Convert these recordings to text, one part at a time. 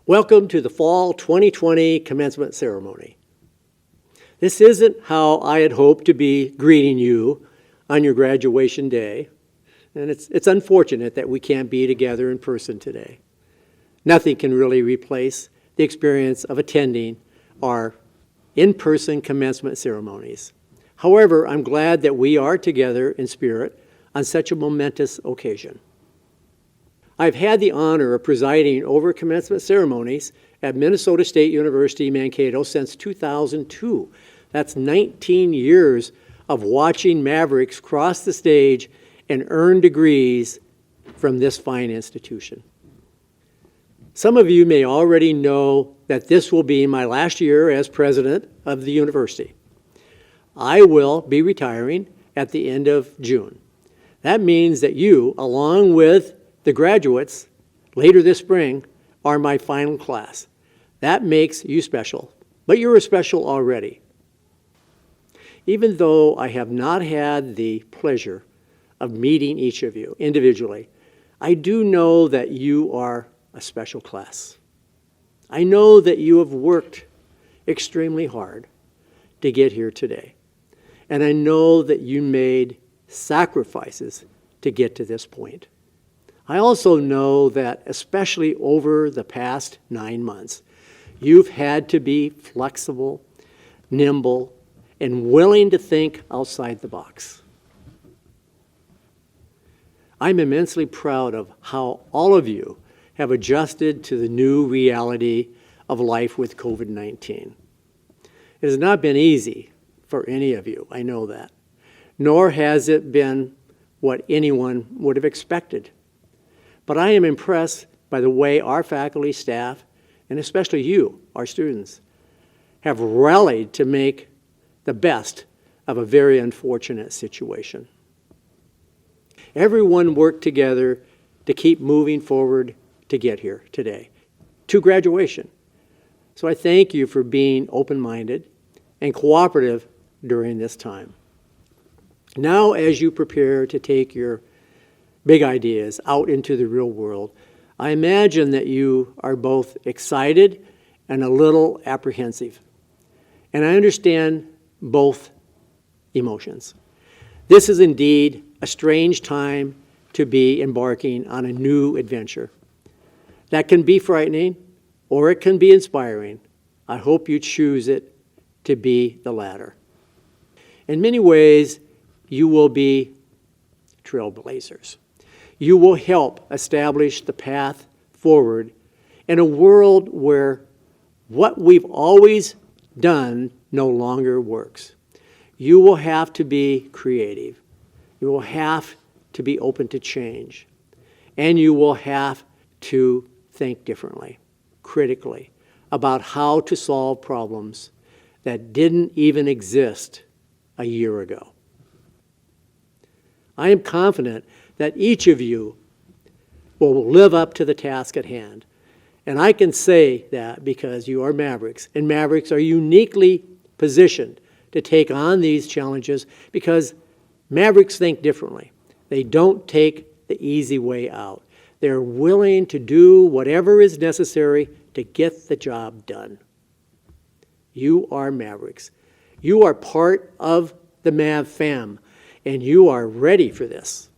Welcome to the Fall 2020 Commencement Ceremony. This isn't how I had hoped to be greeting you on your graduation day, and it's unfortunate that we can't be together in person today. Nothing can really replace the experience of attending our in-person commencement ceremonies. However, I'm glad that we are together in spirit on such a momentous occasion. I've had the honor of presiding over commencement ceremonies at Minnesota State University, Mankato since 2002. That's 19 years of watching Mavericks cross the stage and earn degrees from this fine institution. Some of you may already know that this will be my last year as president of the university. I will be retiring at the end of June. That means that you, along with the graduates later this spring, are my final class. That makes you special, but you're special already. Even though I have not had the pleasure of meeting each of you individually, I do know that you are a special class. I know that you have worked extremely hard to get here today. And I know that you made sacrifices to get to this point. I also know that, especially over the past 9 months, you've had to be flexible, nimble, and willing to think outside the box. I'm immensely proud of how all of you have adjusted to the new reality of life with COVID-19. It has not been easy for any of you, I know that, nor has it been what anyone would have expected. But I am impressed by the way our faculty, staff, and especially you, our students, have rallied to make the best of a very unfortunate situation. Everyone worked together to keep moving forward to get here today, to graduation. So I thank you for being open-minded and cooperative during this time. Now, as you prepare to take your big ideas out into the real world, I imagine that you are both excited and a little apprehensive. And I understand both emotions. This is indeed a strange time to be embarking on a new adventure. That can be frightening, or it can be inspiring. I hope you choose it to be the latter. In many ways, you will be trailblazers. You will help establish the path forward in a world where what we've always done no longer works. You will have to be creative. You will have to be open to change. And you will have to think differently, critically, about how to solve problems that didn't even exist a year ago. I am confident that each of you will live up to the task at hand. And I can say that because you are Mavericks, and Mavericks are uniquely positioned to take on these challenges because Mavericks think differently. They don't take the easy way out. They're willing to do whatever is necessary to get the job done. You are Mavericks. You are part of the Mav fam, and you are ready for this.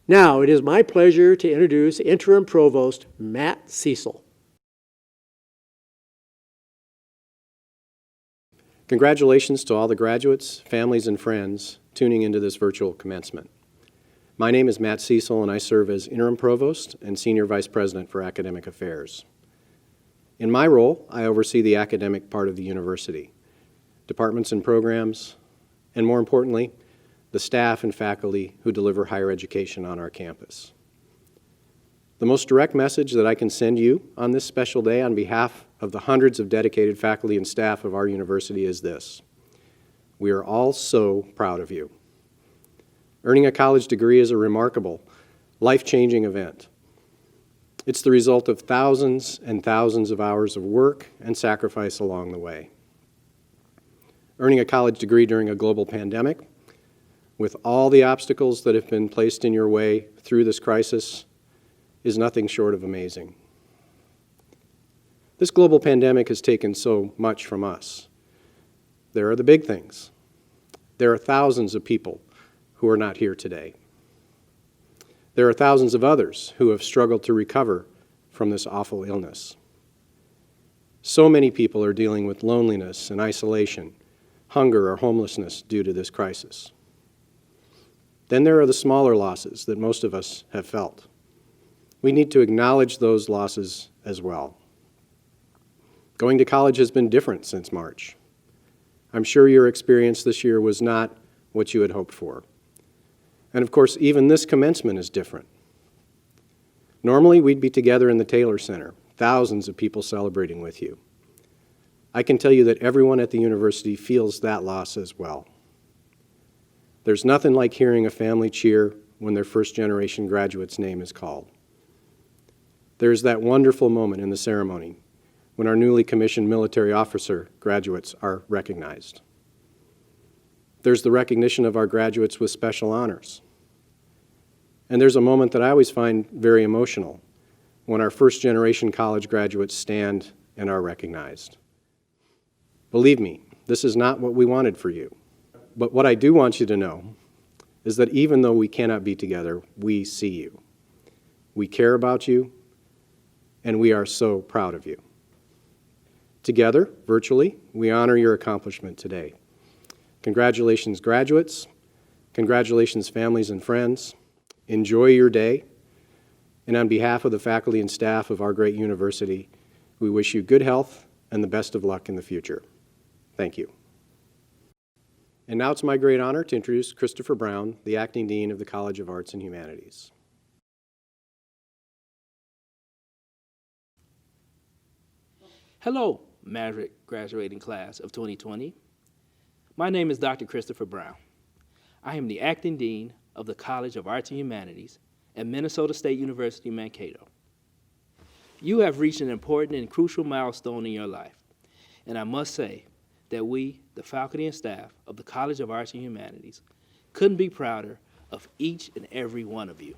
Now, it is my pleasure to introduce Interim Provost Matt Cecil. Congratulations to all the graduates, families, and friends tuning into this virtual commencement. My name is Matt Cecil, and I serve as Interim Provost and Senior Vice President for Academic Affairs. In my role, I oversee the academic part of the university, departments and programs, and more importantly, the staff and faculty who deliver higher education on our campus. The most direct message that I can send you on this special day on behalf of the hundreds of dedicated faculty and staff of our university is this: we are all so proud of you. Earning a college degree is a remarkable, life-changing event. It's the result of thousands and thousands of hours of work and sacrifice along the way. Earning a college degree during a global pandemic, with all the obstacles that have been placed in your way through this crisis, is nothing short of amazing. This global pandemic has taken so much from us. There are the big things. There are thousands of people who are not here today. There are thousands of others who have struggled to recover from this awful illness. So many people are dealing with loneliness and isolation, hunger or homelessness due to this crisis. Then there are the smaller losses that most of us have felt. We need to acknowledge those losses as well. Going to college has been different since March. I'm sure your experience this year was not what you had hoped for. And of course, even this commencement is different. Normally, we'd be together in the Taylor Center, thousands of people celebrating with you. I can tell you that everyone at the university feels that loss as well. There's nothing like hearing a family cheer when their first-generation graduate's name is called. There's that wonderful moment in the ceremony when our newly commissioned military officer graduates are recognized. There's the recognition of our graduates with special honors. And there's a moment that I always find very emotional when our first-generation college graduates stand and are recognized. Believe me, this is not what we wanted for you. But what I do want you to know is that even though we cannot be together, we see you. We care about you, and we are so proud of you. Together, virtually, we honor your accomplishment today. Congratulations, graduates. Congratulations, families and friends. Enjoy your day. And on behalf of the faculty and staff of our great university, we wish you good health and the best of luck in the future. Thank you. And now it's my great honor to introduce Christopher Brown, the Acting Dean of the College of Arts and Humanities. Hello, Maverick graduating class of 2020. My name is Dr. Christopher Brown. I am the Acting Dean of the College of Arts and Humanities at Minnesota State University, Mankato. You have reached an important and crucial milestone in your life, and I must say that we, the faculty and staff of the College of Arts and Humanities, couldn't be prouder of each and every one of you.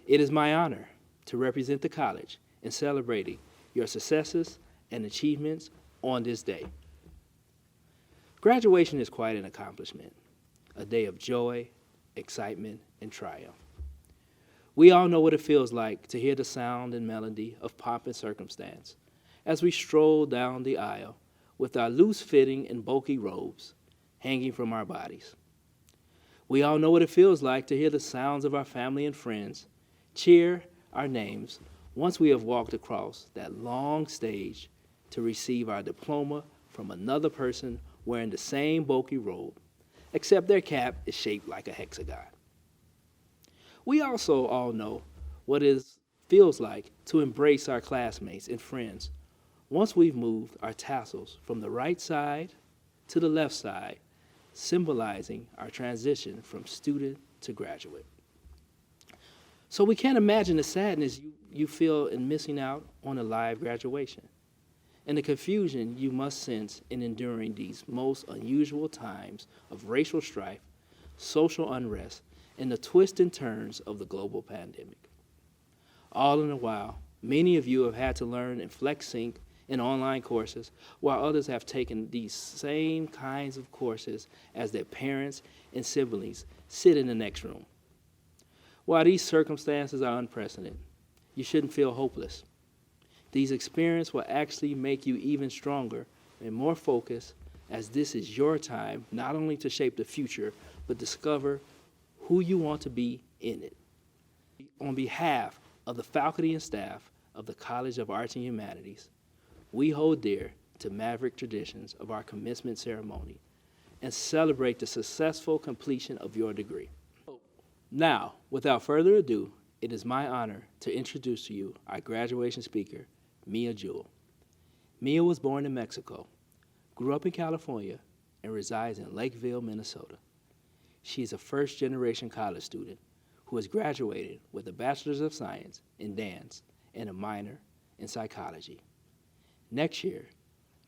It is my honor to represent the college in celebrating your successes and achievements on this day. Graduation is quite an accomplishment, a day of joy, excitement, and triumph. We all know what it feels like to hear the sound and melody of pomp and circumstance as we stroll down the aisle with our loose-fitting and bulky robes hanging from our bodies. We all know what it feels like to hear the sounds of our family and friends cheer our names once we have walked across that long stage to receive our diploma from another person wearing the same bulky robe, except their cap is shaped like a hexagon. We also all know what it feels like to embrace our classmates and friends once we've moved our tassels from the right side to the left side, symbolizing our transition from student to graduate. So we can't imagine the sadness you feel in missing out on a live graduation, and the confusion you must sense in enduring these most unusual times of racial strife, social unrest, and the twists and turns of the global pandemic. All in a while, many of you have had to learn in FlexSync and online courses, while others have taken these same kinds of courses as their parents and siblings sit in the next room. While these circumstances are unprecedented, you shouldn't feel hopeless. These experiences will actually make you even stronger and more focused, as this is your time not only to shape the future, but discover who you want to be in it. On behalf of the faculty and staff of the College of Arts and Humanities, we hold dear to maverick traditions of our commencement ceremony and celebrate the successful completion of your degree. Now, without further ado, it is my honor to introduce to you our graduation speaker, Mia Jewell. Mia was born in Mexico, grew up in California, and resides in Lakeville, Minnesota. She is a first-generation college student who has graduated with a Bachelor's of Science in Dance and a minor in Psychology. Next year,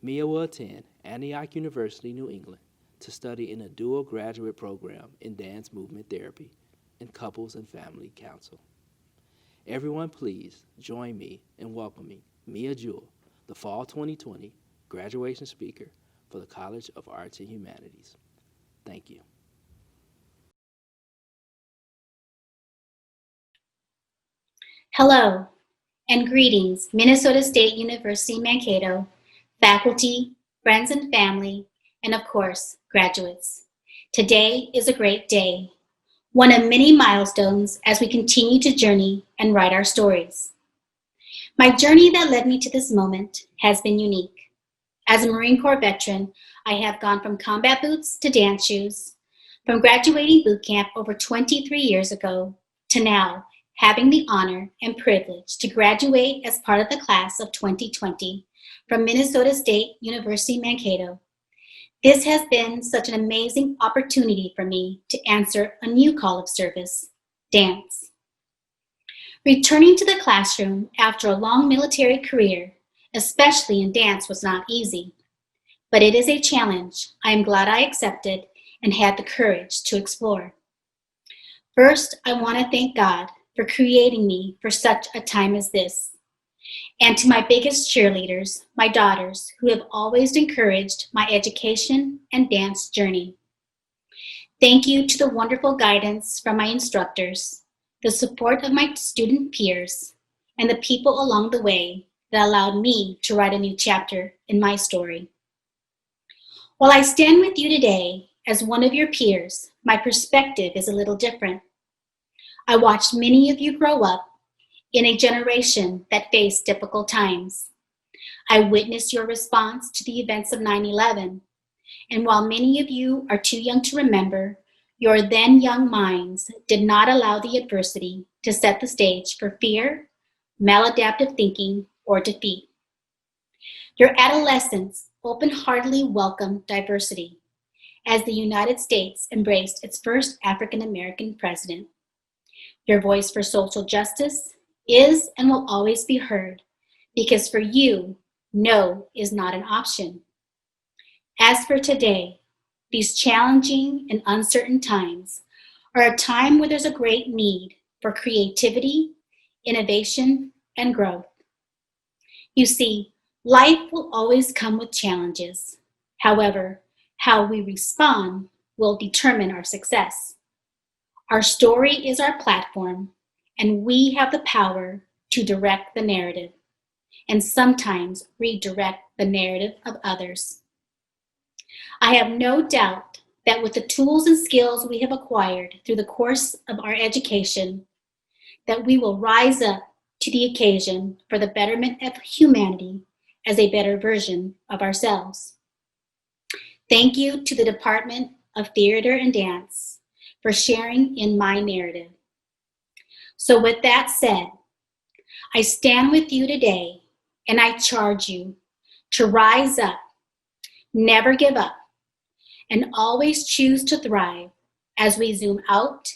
Mia will attend Antioch University, New England, to study in a dual graduate program in dance movement therapy and couples and family counsel. Everyone, please join me in welcoming Mia Jewell, the Fall 2020 graduation speaker for the College of Arts and Humanities. Thank you. Hello and greetings, Minnesota State University Mankato, faculty, friends and family, and of course, graduates. Today is a great day, one of many milestones as we continue to journey and write our stories. My journey that led me to this moment has been unique. As a Marine Corps veteran, I have gone from combat boots to dance shoes, from graduating boot camp over 23 years ago to now, having the honor and privilege to graduate as part of the class of 2020 from Minnesota State University Mankato. This has been such an amazing opportunity for me to answer a new call of service, dance. Returning to the classroom after a long military career, especially in dance, was not easy, but it is a challenge I am glad I accepted and had the courage to explore. First, I want to thank God for creating me for such a time as this. And to my biggest cheerleaders, my daughters, who have always encouraged my education and dance journey. Thank you to the wonderful guidance from my instructors, the support of my student peers, and the people along the way that allowed me to write a new chapter in my story. While I stand with you today as one of your peers, my perspective is a little different. I watched many of you grow up in a generation that faced difficult times. I witnessed your response to the events of 9/11, and while many of you are too young to remember, your then young minds did not allow the adversity to set the stage for fear, maladaptive thinking, or defeat. Your adolescents open-heartedly welcomed diversity as the United States embraced its first African-American president. Your voice for social justice is and will always be heard because for you, no is not an option. As for today, these challenging and uncertain times are a time where there's a great need for creativity, innovation, and growth. You see, life will always come with challenges. However, how we respond will determine our success. Our story is our platform, and we have the power to direct the narrative, and sometimes redirect the narrative of others. I have no doubt that with the tools and skills we have acquired through the course of our education, that we will rise up to the occasion for the betterment of humanity as a better version of ourselves. Thank you to the Department of Theater and Dance for sharing in my narrative. So with that said, I stand with you today and I charge you to rise up, never give up, and always choose to thrive as we zoom out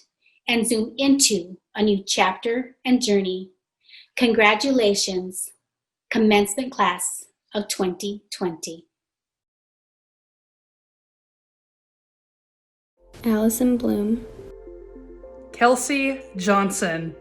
and zoom into a new chapter and journey. Congratulations, commencement class of 2020. Allison Bloom, Kelsey Johnson,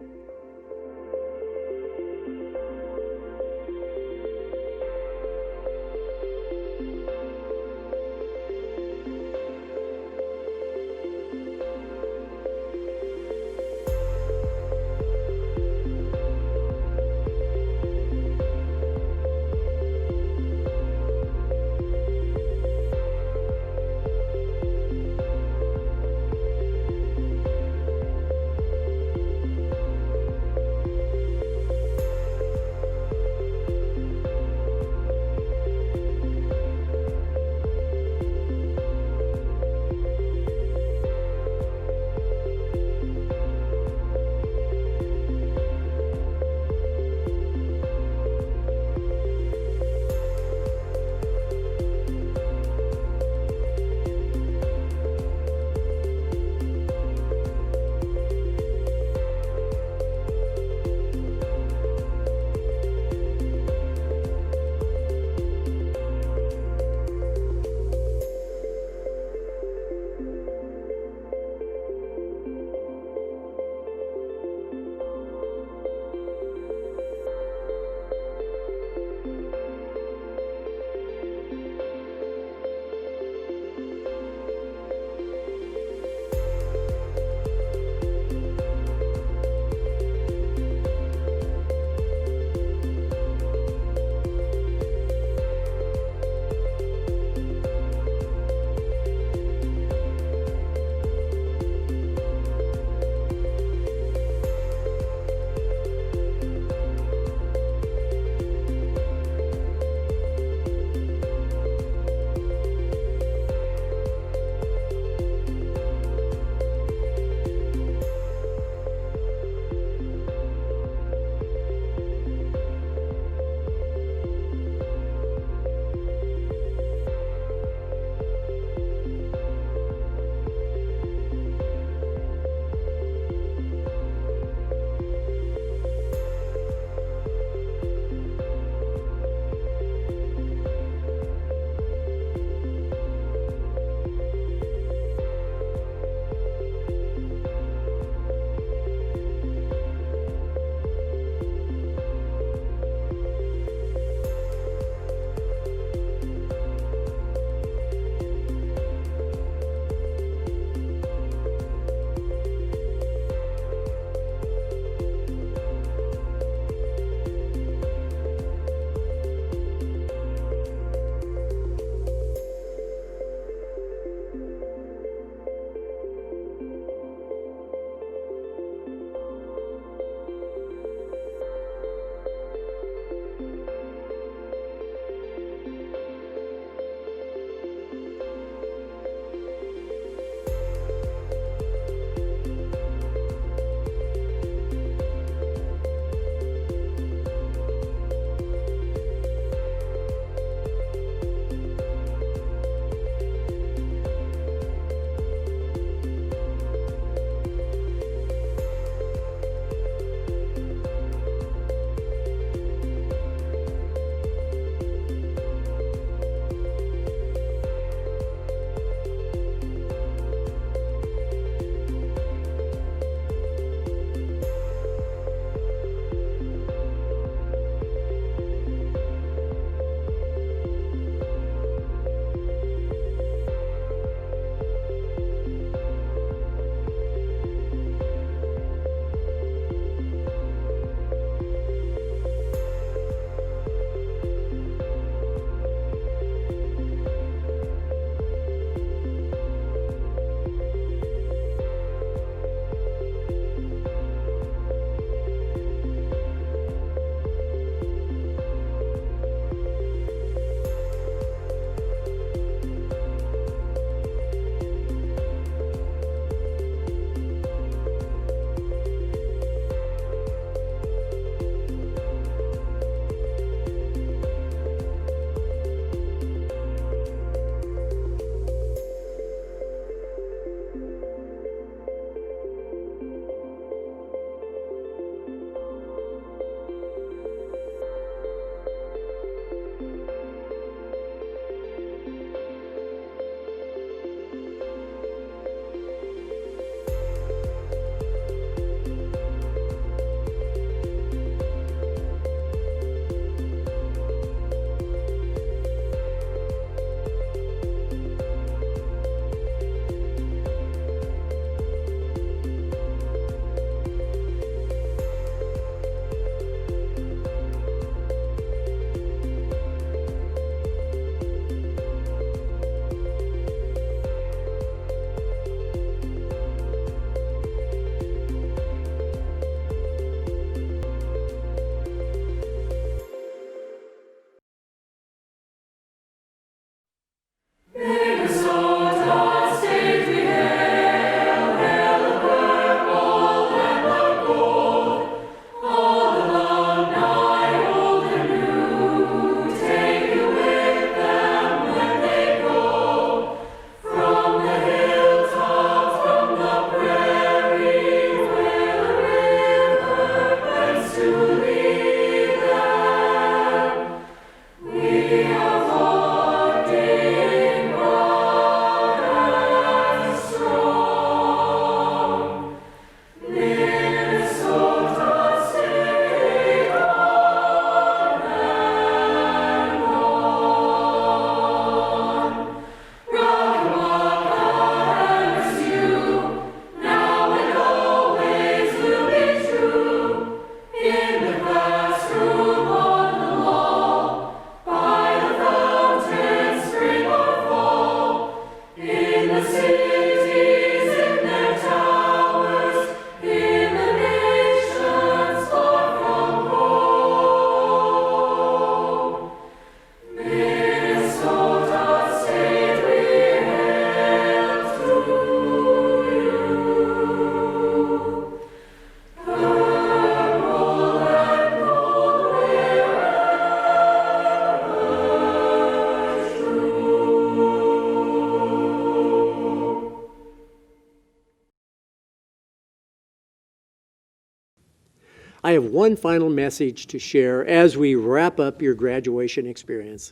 I have one final message to share as we wrap up your graduation experience.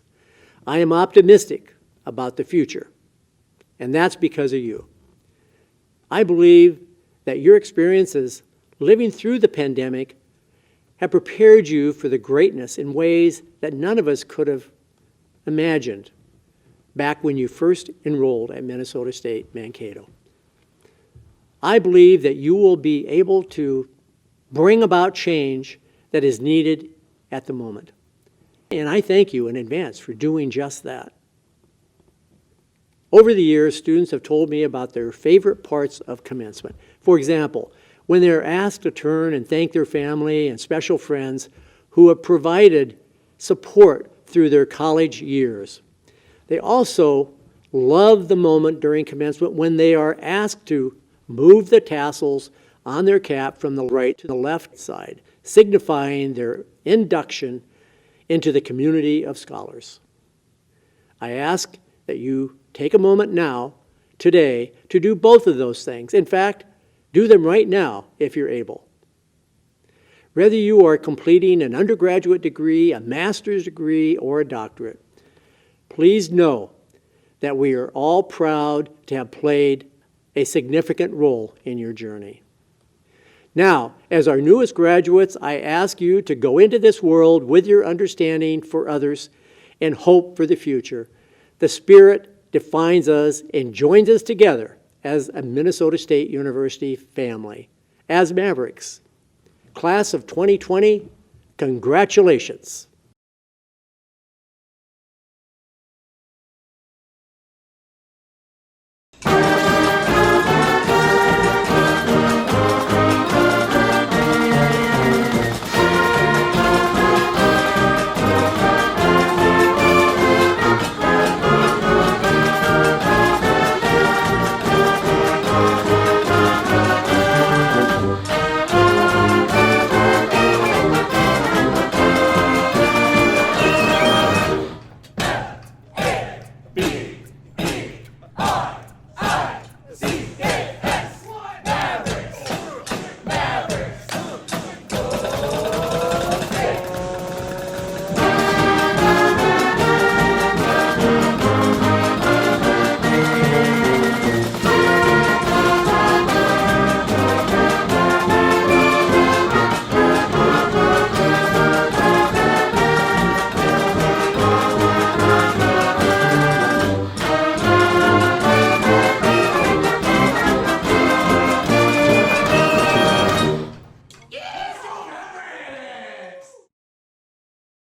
I am optimistic about the future, and that's because of you. I believe that your experiences living through the pandemic have prepared you for the greatness in ways that none of us could have imagined back when you first enrolled at Minnesota State Mankato. I believe that you will be able to bring about change that is needed at the moment. And I thank you in advance for doing just that. Over the years, students have told me about their favorite parts of commencement. For example, when they're asked to turn and thank their family and special friends who have provided support through their college years. They also love the moment during commencement when they are asked to move the tassels on their cap from the right to the left side, signifying their induction into the community of scholars. I ask that you take a moment now, today, to do both of those things. In fact, do them right now if you're able. Whether you are completing an undergraduate degree, a master's degree, or a doctorate, please know that we are all proud to have played a significant role in your journey. Now, as our newest graduates, I ask you to go into this world with your understanding for others and hope for the future. The Spirit defines us and joins us together as a Minnesota State University family, as Mavericks. Class of 2020, congratulations.